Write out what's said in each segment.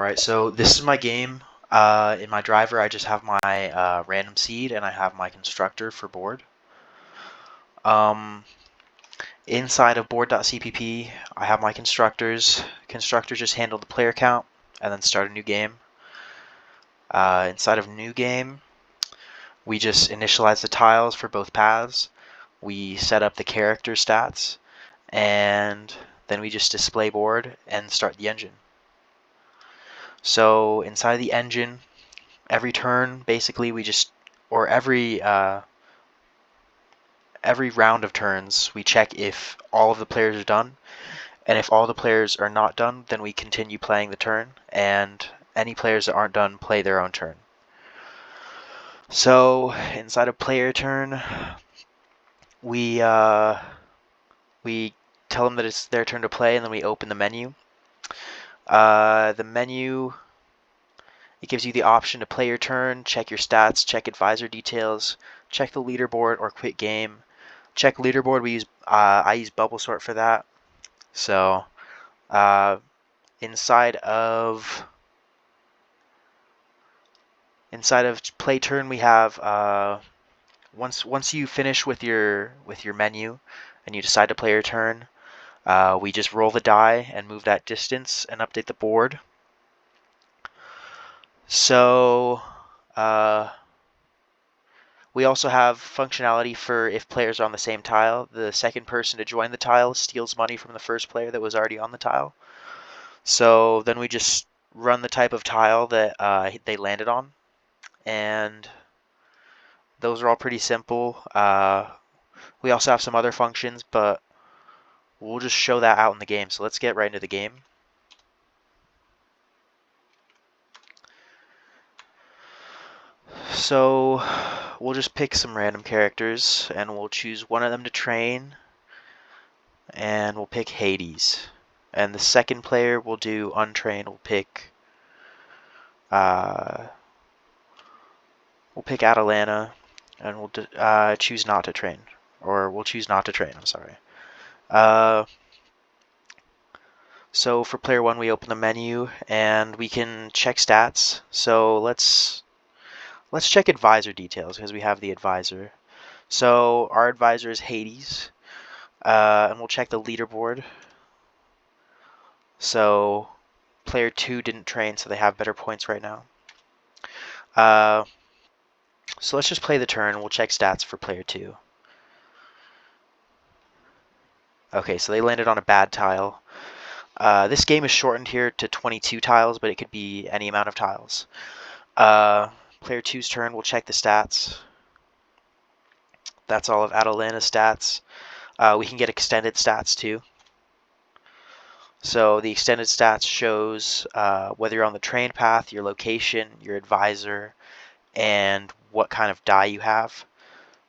Alright, so this is my game. In my driver, I just have my random seed and I have my constructor for board. Um, Inside of board.cpp, I have my constructors. Constructors just handle the player count and then start a new game. Inside of new game, we just initialize the tiles for both paths. We set up the character stats, and then we just display board and start the engine. So inside the engine, every turn, basically, or every round of turns, we check if all of the players are done, and if all the players are not done, then we continue playing the turn, and any players that aren't done play their own turn. So inside of player turn, we tell them that it's their turn to play, and then we open the menu. The menu, it gives you the option to play your turn, check your stats, check advisor details, check the leaderboard, or quit game. Check leaderboard. I use bubble sort for that. So inside of play turn, we have once you finish with your menu and you decide to play your turn, we just roll the die and move that distance and update the board. So we also have functionality for if players are on the same tile. The second person to join the tile steals money from the first player that was already on the tile. So then we just run the type of tile that they landed on, and those are all pretty simple. We also have some other functions, but we'll just show that out in the game. So let's get right into the game. So we'll just pick some random characters, and we'll choose one of them to train, and we'll pick Hades. And the second player we'll do untrained. We'll pick Atalanta, and we'll choose not to train, or we'll choose not to train. I'm sorry. So for player one, we open the menu and we can check stats. So let's check advisor details because we have the advisor. So our advisor is Hades, and we'll check the leaderboard. So player two didn't train, so they have better points right now. So let's just play the turn. We'll check stats for player two. Okay, so they landed on a bad tile. This game is shortened here to 22 tiles, but it could be any amount of tiles. Player two's turn, we'll check the stats. That's all of Atalanta's stats. We can get extended stats too. So the extended stats shows whether you're on the train path, your location, your advisor, and what kind of die you have.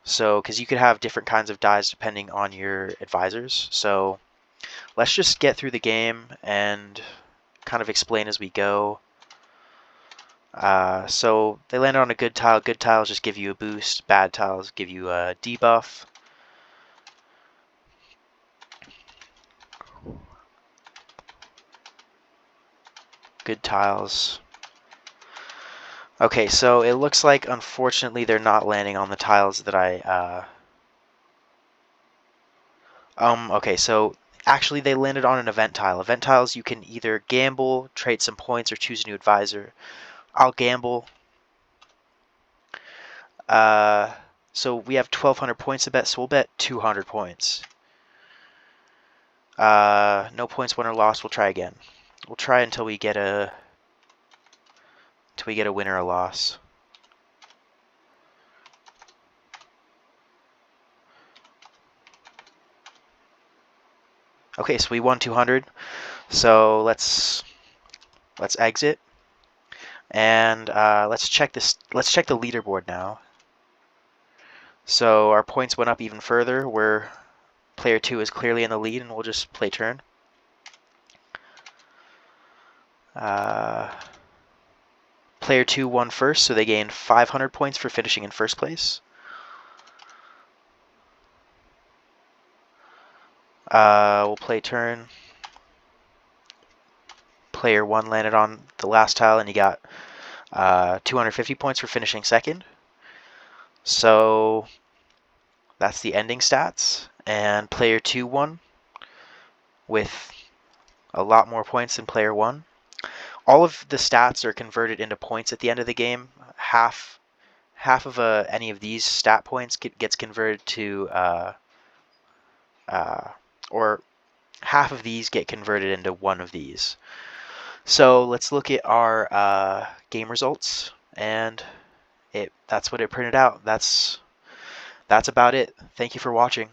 So, because you could have different kinds of dies depending on your advisors. So let's just get through the game and kind of explain as we go. So they landed on a good tile. Good tiles just give you a boost. Bad tiles give you a debuff. Good tiles. Okay, so it looks like, unfortunately, they're not landing on the tiles that okay, so actually they landed on an event tile. Event tiles, you can either gamble, trade some points, or choose a new advisor. I'll gamble. So we have 1,200 points to bet, so we'll bet 200 points. No points won or lost. We'll try again. We'll try until we get a win or a loss. Okay, so we won 200. So let's exit, and let's check this. Let's check the leaderboard now. So our points went up even further. Where player two is clearly in the lead, and we'll just play turn. Player two won first, so they gained 500 points for finishing in first place. We'll play turn. player 1 landed on the last tile and you got 250 points for finishing second. So that's the ending stats. And player 2 won with a lot more points than player 1. All of the stats are converted into points at the end of the game. Half of any of these stat points gets converted to, or half of these get converted into one of these. So let's look at our game results, and that's what it printed out. That's about it. Thank you for watching.